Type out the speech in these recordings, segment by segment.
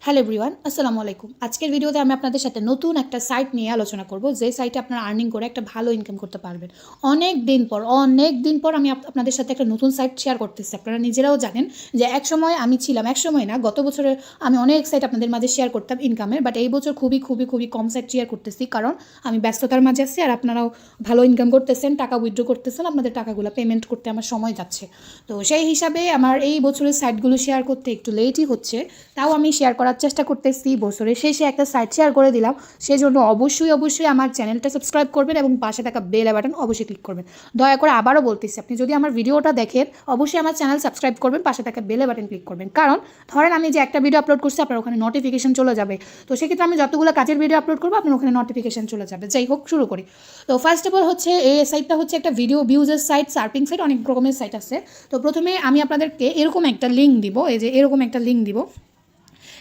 Hello everyone, আসসালামু আলাইকুম। আজকের ভিডিওতে আমি আপনাদের সাথে নতুন একটা সাইট নিয়ে আলোচনা করব, যে সাইটে আপনারা আর্নিং করে একটা ভালো ইনকাম করতে পারবেন। অনেক দিন পর আমি আপনাদের সাথে একটা নতুন সাইট শেয়ার করতেছি। আপনারা নিজেরাও জানেন যে একসময় আমি ছিলাম, একসময় না, গত বছরে আমি অনেক সাইট আপনাদের মাঝে শেয়ার করতাম ইনকামের, বাট এই বছর খুবই কম সাইট শেয়ার করতেছি, কারণ আমি ব্যস্ততার মাঝে আছি আর আপনারাও ভালো ইনকাম করতেছেন, টাকা উইথড্র করতেছেন, আপনাদের টাকাগুলো পেমেন্ট করতে আমার সময় যাচ্ছে। তো সেই হিসাবে আমার এই বছরের সাইটগুলো শেয়ার করতে একটু লেটই হচ্ছে, তাও আমি শেয়ার করার চেষ্টা করতেছি। বছরের শেষে একটা সাইট শেয়ার করে দিলাম, সেজন্য অবশ্যই আমার চ্যানেলটা সাবস্ক্রাইব করবেন এবং পাশে থাকা বেল বাটন অবশ্যই ক্লিক করবেন। দয়া করে আবারও বলতেছি, আপনি যদি আমার ভিডিওটা দেখেন অবশ্যই আমার চ্যানেল সাবস্ক্রাইব করবেন, পাশে থাকা বেল বাটন ক্লিক করবেন। কারণ ধরেন আমি যে একটা ভিডিও আপলোড করছি, আপনার ওখানে নোটিফিকেশন চলে যাবে। তো সেক্ষেত্রে আমি যতগুলো কাজের ভিডিও আপলোড করবো আপনার ওখানে নোটিফিকেশন চলে যাবে। যাই হোক, শুরু করি। তো ফার্স্ট অফ অল হচ্ছে এই সাইটটা হচ্ছে একটা ভিডিও ভিউজের সাইট, সার্পিং সাইট, অনেক রকমের সাইট আছে। তো প্রথমে আমি আপনাদেরকে এরকম একটা লিঙ্ক দিব, এই যে এরকম একটা লিঙ্ক দিব।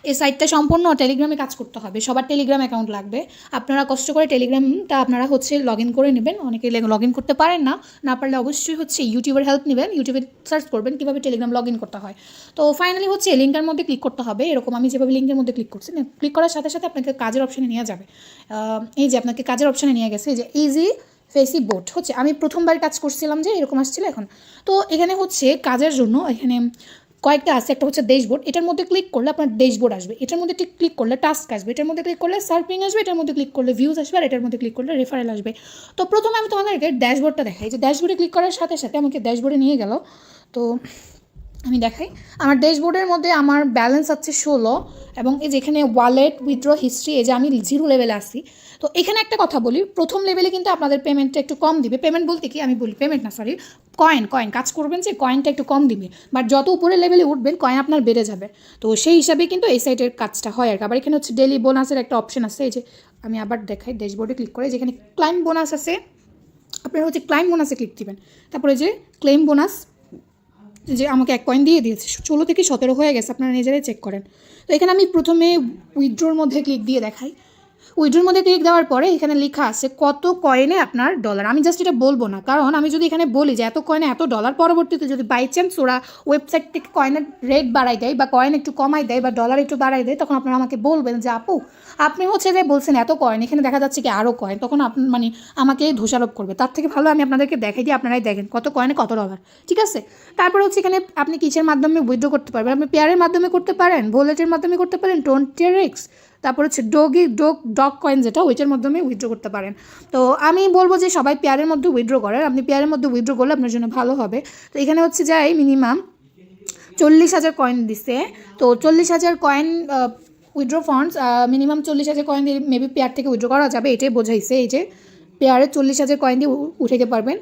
এই সাইটটা সম্পূর্ণ টেলিগ্রামে কাজ করতে হবে, সবার টেলিগ্রাম অ্যাকাউন্ট লাগবে। আপনারা কষ্ট করে টেলিগ্রামটা আপনারা হচ্ছে লগ ইন করে নেবেন। অনেকে লগ ইন করতে পারেন না পারলে অবশ্যই হচ্ছে ইউটিউবের হেল্প নেবেন, ইউটিউবে সার্চ করবেন কীভাবে টেলিগ্রাম লগ ইন করতে হয়। তো ফাইনালি হচ্ছে লিঙ্কের মধ্যে ক্লিক করতে হবে, এরকম আমি যেভাবে লিঙ্কের মধ্যে ক্লিক করছি, ক্লিক করার সাথে সাথে আপনাকে কাজের অপশানে নিয়ে যাবে। এই যে আপনাকে কাজের অপশানে নিয়ে গেছে, এই যে ইজি ফেসি বোট হচ্ছে, আমি প্রথমবার কাজ করছিলাম যে এরকম আসছিল এখন। তো এখানে হচ্ছে কাজের জন্য এখানে কয়েকটা আছে, একটা হচ্ছে ড্যাশবোর্ড, এটার মধ্যে ক্লিক করলে আপনার ড্যাশবোর্ড আসবে, এটার মধ্যে ক্লিক করলে টাস্ক আসবে, এটার মধ্যে ক্লিক করলে সার্পিং আসবে, এটার মধ্যে ক্লিক করলে ভিউজ আসবে, আর এটার মধ্যে ক্লিক করলে রেফারেল আসবে। তো প্রথমে আমি তোমাদেরকে ড্যাশবোর্ডটা দেখাই, যে ড্যাশবোর্ডে ক্লিক করার সাথে সাথে আমাকে ড্যাশবোর্ডে নিয়ে গেল। তো আমি দেখাই, আমার ড্যাশবোর্ডের মধ্যে আমার ব্যালেন্স আছে 16, এবং এই যেখানে ওয়ালেট উইথড্র হিস্ট্রি, এই যে আমি 0 লেভেলে আসি। তো এখানে একটা কথা বলি, প্রথম লেভেলে কিন্তু আপনাদের পেমেন্টটা একটু কম দিবে। পেমেন্ট বলতে কি আমি বলি, পেমেন্ট না সরি, কয়েন কাজ করবেন যে কয়েনটা একটু কম দিবে, বাট যত উপরের লেভেলে উঠবেন কয়েন আপনার বেড়ে যাবে। তো সেই হিসাবে কিন্তু এই সাইটের কাজটা হয় আর কি। আবার এখানে হচ্ছে ডেলি বোনাসের একটা অপশন আছে, এই যে আমি আবার দেখাই, ড্যাশবোর্ডে ক্লিক করে যেখানে ক্লাইম বোনাস আছে, আপনারা হচ্ছে ক্লাইম বোনাসে ক্লিক দিবেন। তারপরে যে ক্লেম বোনাস, যে আমাকে 1 কয়েন দিয়ে দিয়েছে, 16 থেকে 17 হয়ে গেছে, আপনারা নিজেরাই চেক করেন। তো এখানে আমি প্রথমে উইথড্রোর মধ্যে ক্লিক দিয়ে দেখাই। উইথড্রোর মধ্যে ক্লিক দেওয়ার পরে এখানে লেখা আছে কত কয়েনে আপনার ডলার। আমি জাস্ট এটা বলবো না, কারণ আমি যদি এখানে বলি যে এত কয়েনে এত ডলার, পরবর্তীতে যদি বাই চান্স ওরা ওয়েবসাইট থেকে কয়েনের রেট বাড়াই দেয় বা কয়েন একটু কমাই দেয় বা ডলার একটু বাড়াই দেয়, তখন আপনারা আমাকে বলবেন যে আপু আপনি হচ্ছে যে বলছেন এত কয়েন, এখানে দেখা যাচ্ছে কি আরও কয়েন, তখন মানে আমাকে দোষারোপ করবে। তার থেকে ভালো আমি আপনাদেরকে দেখাই দিই, আপনারাই দেখেন কত কয়েনে কত ডলার, ঠিক আছে। তারপর হচ্ছে এখানে আপনি কিসের মাধ্যমে উইথড্র করতে পারবেন, আপনি পেয়ারের মাধ্যমে করতে পারেন, ভোলেটের মাধ্যমে করতে পারেন, 20x, তারপর হচ্ছে ডগ কয়েন যেটা, ওইটার মাধ্যমে উইথড্র করতে পারেন। তো আমি বলবো যে সবাই পেয়ারের মধ্যে উইথড্র করেন, আপনি পেয়ারের মধ্যে উইথড্র করলে আপনার জন্য ভালো হবে। তো এখানে হচ্ছে যাই মিনিমাম 40,000 কয়েন দিছে। তো 40,000 coin withdraw funds, minimum 40,000 coin দিয়ে মেবি পেয়ার থেকে উইথড্র করা যাবে, এটাই বোঝাইছে। এই যে পেয়ারে 40,000 কয়েন দিয়ে উঠাইতে পারবেন।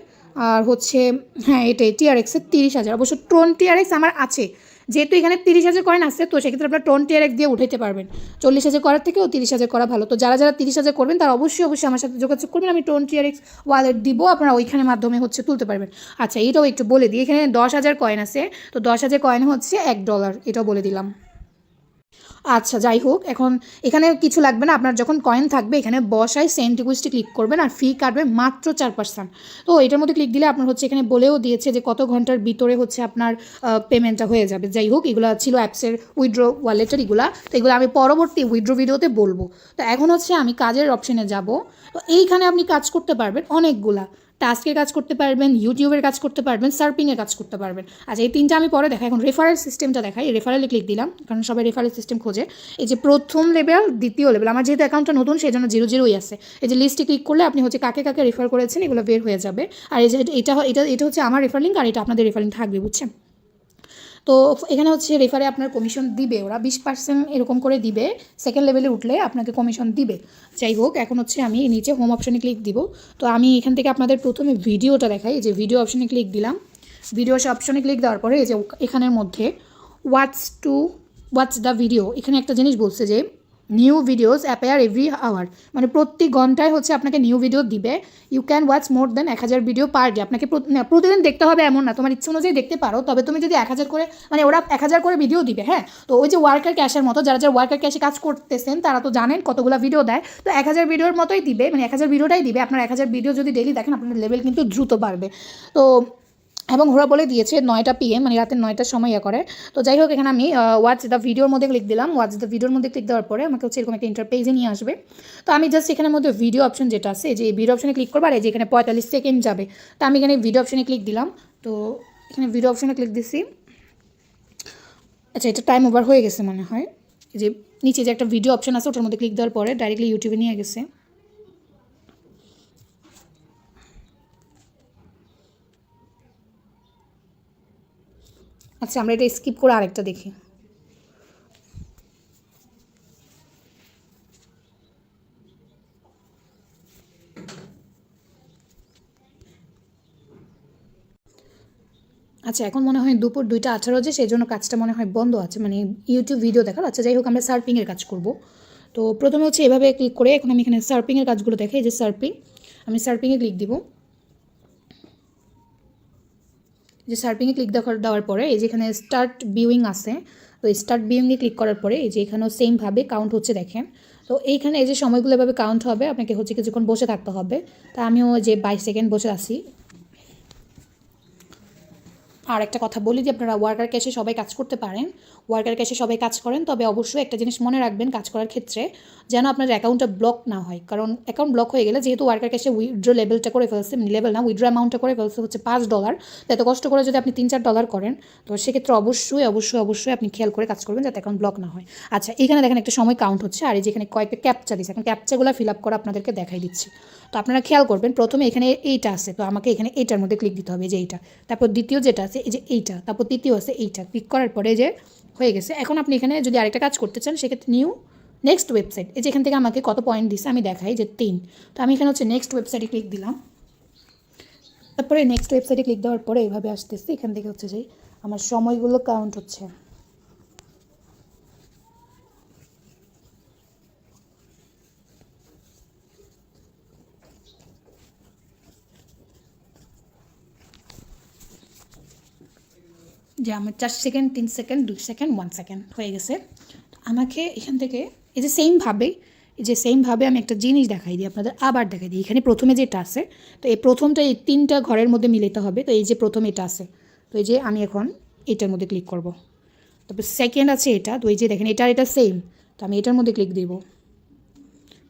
আর হচ্ছে হ্যাঁ এটাই TRX-এর 30,000, অবশ্য 20TRX আমার আছে, যেহেতু এখানে 30,000 কয়েন আছে, তো সেক্ষেত্রে আপনার 20TRX দিয়ে উঠাইতে পারবেন। 40,000 করার থেকেও 30,000 করা ভালো। তো যারা 30,000 করবেন তারা অবশ্যই আমার সাথে যোগাযোগ করবেন, আমি 20TRX ওয়ালেট দিব, আপনারা ওইখানে মাধ্যমে হচ্ছে তুলতে পারবেন। আচ্ছা, এটাও একটু বলে দিই, এখানে 10,000 কয়েন আছে, তো 10,000 কয়েন হচ্ছে $1, এটাও বলে দিলাম। আচ্ছা, যাই হোক, এখন এখানে কিছু লাগবে না, আপনার যখন কয়েন থাকবে এখানে বসায় সেন্ড রিকোয়েস্টে ক্লিক করবেন, আর ফি কাটবে মাত্র 4%। তো এটার মধ্যে ক্লিক দিলে আপনার হচ্ছে এখানে বলেও দিয়েছে যে কত ঘন্টার ভিতরে হচ্ছে আপনার পেমেন্টটা হয়ে যাবে। যাই হোক, এগুলো ছিল অ্যাপসের উইথড্র ওয়ালেটের এগুলা, তো এগুলো আমি পরবর্তী উইথড্র ভিডিওতে বলবো। তো এখন হচ্ছে আমি কাজের অপশানে যাব। তো এইখানে আপনি কাজ করতে পারবেন অনেকগুলা, টাস্কের কাজ করতে পারবেন, ইউটিউবের কাজ করতে পারবেন, সার্পিংয়ের কাজ করতে পারবেন। আচ্ছা, এই তিনটা আমি পরে দেখাই। এখন রেফারেল সিস্টেমটা দেখাই, রেফারেলে ক্লিক দিলাম, কারণ সবাই রেফারেল সিস্টেম খোঁজে। এই যে প্রথম লেভেল, দ্বিতীয় লেভেল, আমার যেহেতু অ্যাকাউন্টটা নতুন সেই জন্য 0 আছে। এই যে লিস্টে ক্লিক করলে আপনি হচ্ছে কাকে কাকে রেফার করেছেন এগুলো বের হয়ে যাবে। আর এই যে এটা হচ্ছে আমার রেফার লিঙ্ক, আর এটা আপনাদের রেফার লিঙ্ক থাকবে, বুঝছেন। তো এখানে হচ্ছে রেফারে আপনার কমিশন দিবে, ওরা 20% এরকম করে দিবে, সেকেন্ড লেভেলে উঠলে আপনাকে কমিশন দিবে। যাই হোক, এখন হচ্ছে আমি নিচে হোম অপশানে ক্লিক দিব। তো আমি এখান থেকে আপনাদের প্রথমে ভিডিওটা দেখাই, যে ভিডিও অপশানে ক্লিক দিলাম। ভিডিও অপশানে ক্লিক দেওয়ার পরে এই যে এখানের মধ্যে ওয়াটস দ্য ভিডিও, এখানে একটা জিনিস বলছে যে new videos appear every hour, মানে প্রতি ঘন্টায় হচ্ছে আপনাকে নিউ ভিডিও দিবে। You can watch more than 1000 video per day, আপনাকে প্রতিদিন দেখতে হবে এমন না, তোমার ইচ্ছা অনুযায়ী দেখতে পারো, তবে তুমি যদি 1000 করে, মানে ওরা 1000 করে ভিডিও দিবে, হ্যাঁ। তো ওই যে ওয়ার্কার ক্যাশের মতো, যারা ওয়ার্কার ক্যাশে কাজ করতেছেন তারা তো জানেন কতগুলো ভিডিও দেয়, তো 1000 ভিডিওর মতোই দিবে, মানে 1000 ভিডিওটাই দিবে। আপনার 1000 ভিডিও যদি ডেইলি দেখেন আপনার লেভেল কিন্তু দ্রুত বাড়বে। তো এবং ওরা বলে দিয়েছে 9টা PM, মানে রাতের 9টার সময় করে। তো যাই হোক, এখানে আমি ওয়াচ দ্য ভিডিওর মধ্যে ক্লিক দিলাম। ওয়াচ দ্য ভিডিওর মধ্যে ক্লিক দেওয়ার পরে আমাকে হচ্ছে এরকম একটা ইন্টারপেজে নিয়ে আসবে। তো আমি জাস্ট এখানের মধ্যে ভিডিও অপশন যেটা আছে, যে এই ভিডিও অপশনে ক্লিক করবো, আর এই যে এখানে 45 সেকেন্ড যাবে। তো আমি এখানে ভিডিও অপশনে ক্লিক দিলাম। তো এখানে ভিডিও অপশনে ক্লিক দিছি। আচ্ছা, এটা টাইম ওভার হয়ে গেছে মনে হয়। যে নিচে যে একটা ভিডিও অপশন আছে ওটার মধ্যে ক্লিক দেওয়ার পরে ডাইরেক্টলি ইউটিউবে নিয়ে গেছে। আচ্ছা, আমরা এটা স্কিপ করে আরেকটা দেখি। আচ্ছা, এখন মনে হয় দুপুর 2:18 যে, সেই জন্য কাজটা মনে হয় বন্ধ আছে, মানে ইউটিউব ভিডিও দেখার। আচ্ছা, যাই হোক, আমরা সার্ফিংয়ের কাজ করব। তো প্রথমে হচ্ছে এভাবে ক্লিক করে এখন আমি এখানে সার্ফিংয়ের কাজগুলো দেখাই। এই যে সার্ফিং, আমি সার্ফিংয়ে ক্লিক দিব। যে সার্ফিংয়ে ক্লিক দেওয়ার পরে এই যে এখানে স্টার্ট ভিউইং আছে। তো স্টার্ট ভিউইংয়ে ক্লিক করার পরে এই যে এখানেও সেমভাবে কাউন্ট হচ্ছে, দেখেন। তো এইখানে এই যে সময়গুলো এভাবে কাউন্ট হবে, আপনাকে হচ্ছে কিছুক্ষণ বসে থাকতে হবে। তা আমিও যে 22 সেকেন্ড বসে আছি। আর একটা কথা বলি যে আপনারা ওয়ার্কার ক্যাশে সবাই কাজ করতে পারেন, ওয়ার্কার ক্যাশে সবাই কাজ করেন, তবে অবশ্যই একটা জিনিস মনে রাখবেন কাজ করার ক্ষেত্রে, যেন আপনার অ্যাকাউন্টটা ব্লক না হয়। কারণ অ্যাকাউন্ট ব্লক হয়ে গেলে, যেহেতু ওয়ার্কার ক্যাশে উইথড্র লেভেলটা করে ফেলছে, লেভেল না, উইথড্র অ্যামাউন্টটা করে ফেলছে হচ্ছে $5। এত কষ্ট করে যদি আপনি $3-4 করেন, তো সেক্ষেত্রে অবশ্যই অবশ্যই অবশ্যই আপনি খেয়াল করে কাজ করবেন যাতে অ্যাকাউন্ট ব্লক না হয়। আচ্ছা, এখানে দেখেন একটা সময় কাউন্ট হচ্ছে, আর এই যেখানে কয়েকটা ক্যাপচা দিচ্ছে, এখন ক্যাপচাগুলো ফিল আপ করে আপনাদেরকে দেখাই দিচ্ছি। তো আপনারা খেয়াল করবেন, প্রথমে এখানে এইটা আছে, তো আমাকে এখানে এইটার মধ্যে ক্লিক দিতে হবে, যে এইটা। তারপর দ্বিতীয় যেটা আছে এই যে এইটা, তারপর তৃতীয় আছে এইটা। ক্লিক করার পরে যে হয়ে গেছে। এখন আপনি এখানে যদি আরেকটা কাজ করতে চান, সেক্ষেত্রে নেক্সট ওয়েবসাইট, এই যে এখান থেকে আমাকে কত পয়েন্ট দিচ্ছে আমি দেখাই, যে 3। তো আমি এখানে হচ্ছে নেক্সট ওয়েবসাইটে ক্লিক দিলাম। তারপরে নেক্সট ওয়েবসাইটে ক্লিক দেওয়ার পরে এইভাবে আসতেছে, এখান থেকে হচ্ছে যে আমার সময়গুলো কাউন্ট হচ্ছে। যে আমার 4 সেকেন্ড, 3 সেকেন্ড, 2 সেকেন্ড, 1 সেকেন্ড হয়ে গেছে। আমাকে এখান থেকে এই যে সেমভাবে আমি একটা জিনিস দেখাই দিই আপনাদের, আবার দেখাই দিই। এখানে প্রথমে যেটা আছে, তো এই প্রথমটা এই 3টা ঘরের মধ্যে মিলাতে হবে। তো এই যে প্রথম এটা আছে, তো এই যে আমি এখন এটার মধ্যে ক্লিক করব। তারপর সেকেন্ড আছে এটা, তো এই যে দেখেন এটা সেম, তো আমি এটার মধ্যে ক্লিক দিব।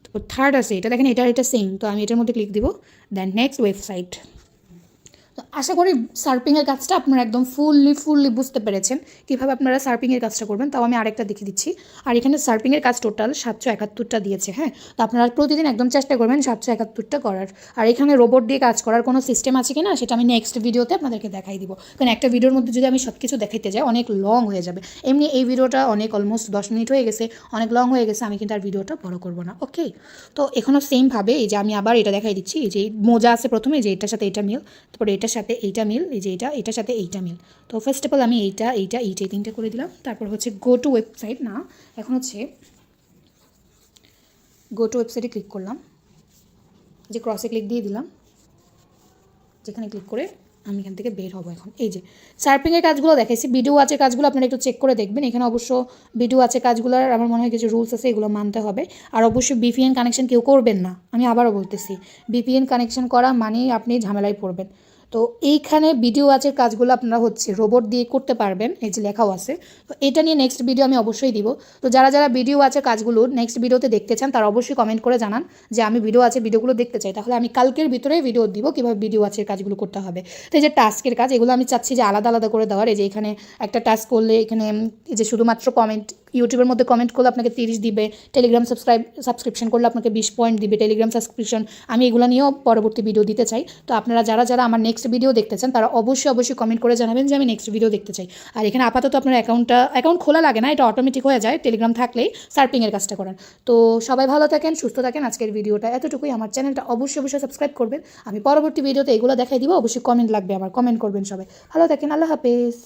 তারপর থার্ড আছে এটা, দেখেন এটা সেম, তো আমি এটার মধ্যে ক্লিক দিব। Then next website. তো আশা করি সার্ফিংয়ের কাজটা আপনারা একদম ফুললি বুঝতে পেরেছেন কীভাবে আপনারা সার্ফিংয়ের কাজটা করবেন। তাও আমি আরেকটা দেখিয়ে দিচ্ছি। আর এখানে সার্ফিংয়ের কাজ টোটাল 771টা দিয়েছে, হ্যাঁ। তো আপনারা প্রতিদিন একদম চেষ্টা করবেন 771টা করার। আর এখানে রোবট দিয়ে কাজ করার কোনো সিস্টেম আছে কি না, সেটা আমি নেক্সট ভিডিওতে আপনাদেরকে দেখাই দিব। কারণ একটা ভিডিওর মধ্যে যদি আমি সব কিছু দেখাইতে যাই, অনেক লং হয়ে যাবে। এমনি এই ভিডিওটা অনেক অলমোস্ট 10 মিনিট হয়ে গেছে, অনেক লং হয়ে গেছে, আমি কিন্তু আর ভিডিওটা বড় করব না, ওকে। তো এখনও সেমভাবে এই যে আমি আবার এটা দেখাই দিচ্ছি। এই যে মোজা আছে প্রথমে, যে এটার সাথে এটা মিল, তারপরে এটার সাথে এইটা মিল, এই যে এটার সাথে এইটা মিল। তো ফার্স্ট অফ অল আমি এইটা 3টা করে দিলাম। তারপর হচ্ছে গো টু ওয়েবসাইট, না এখন হচ্ছে গো টু ওয়েবসাইটে ক্লিক করলাম, যে ক্রসে ক্লিক দিয়ে দিলাম, যেখানে ক্লিক করে আমি এখান থেকে বের হবো। এখন এই যে সার্ফিংয়ের কাজগুলো দেখাইছি, ভিডিও আছে কাজগুলো আপনারা একটু চেক করে দেখবেন। এখানে অবশ্য ভিডিও আছে কাজগুলোর আমার মনে হয় কিছু রুলস আছে, এগুলো মানতে হবে। আর অবশ্যই VPN কানেকশন কেউ করবেন না, আমি আবারও বলতেছি, VPN কানেকশন করা মানেই আপনি ঝামেলায় পড়বেন। তো এইখানে ভিডিও ওয়াচের কাজগুলো আপনারা হচ্ছে রোবট দিয়ে করতে পারবেন, এই যে লেখাও আছে। তো এটা নিয়ে নেক্সট ভিডিও আমি অবশ্যই দিব। তো যারা ভিডিও ওয়াচের কাজগুলো নেক্সট ভিডিওতে দেখতে চান, তারা অবশ্যই কমেন্ট করে জানান যে আমি ভিডিওগুলো দেখতে চাই। তাহলে আমি কালকের ভিতরে ভিডিও দিব কীভাবে ভিডিও ওয়াচের কাজগুলো করতে হবে। তো এই যে টাস্কের কাজ, এগুলো আমি চাচ্ছি যে আলাদা আলাদা করে দেওয়ার। এই যে এখানে একটা টাস্ক করলে এখানে এই যে শুধুমাত্র কমেন্ট, ইউটিউবের মধ্যে কমেন্ট করলে আপনাকে 30 দিবে, টেলিগ্রাম সাবস্ক্রিপশন করলে আপনাকে 20 পয়েন্ট দিবে, টেলিগ্রাম সাবস্ক্রিপশন। আমি এগুলো নিয়েও পরবর্তী ভিডিও দিতে চাই। তো আপনারা যারা আমার নেক্সট ভিডিও দেখতে চান, তারা অবশ্যই কমেন্ট করে জানাবেন যে আমি নেক্সট ভিডিও দেখতে চাই। আর এখানে আপাতত আপনার অ্যাকাউন্ট খোলা লাগে না, এটা অটোমেটিক হয়ে যায় টেলিগ্রাম থাকলেই সার্ফিংয়ের কাজটা করেন। তো সবাই ভালো থাকেন, সুস্থ থাকেন। আজকের ভিডিওটা এতটুকুই। আমার চ্যানেলটা অবশ্যই সাবস্ক্রাইব করবেন। আমি পরবর্তী ভিডিওতে এগুলো দেখাই দিব, অবশ্যই কমেন্ট লাগবে, আমার কমেন্ট করবেন সবাই। ভালো থাকেন, আল্লাহ হাফেজ।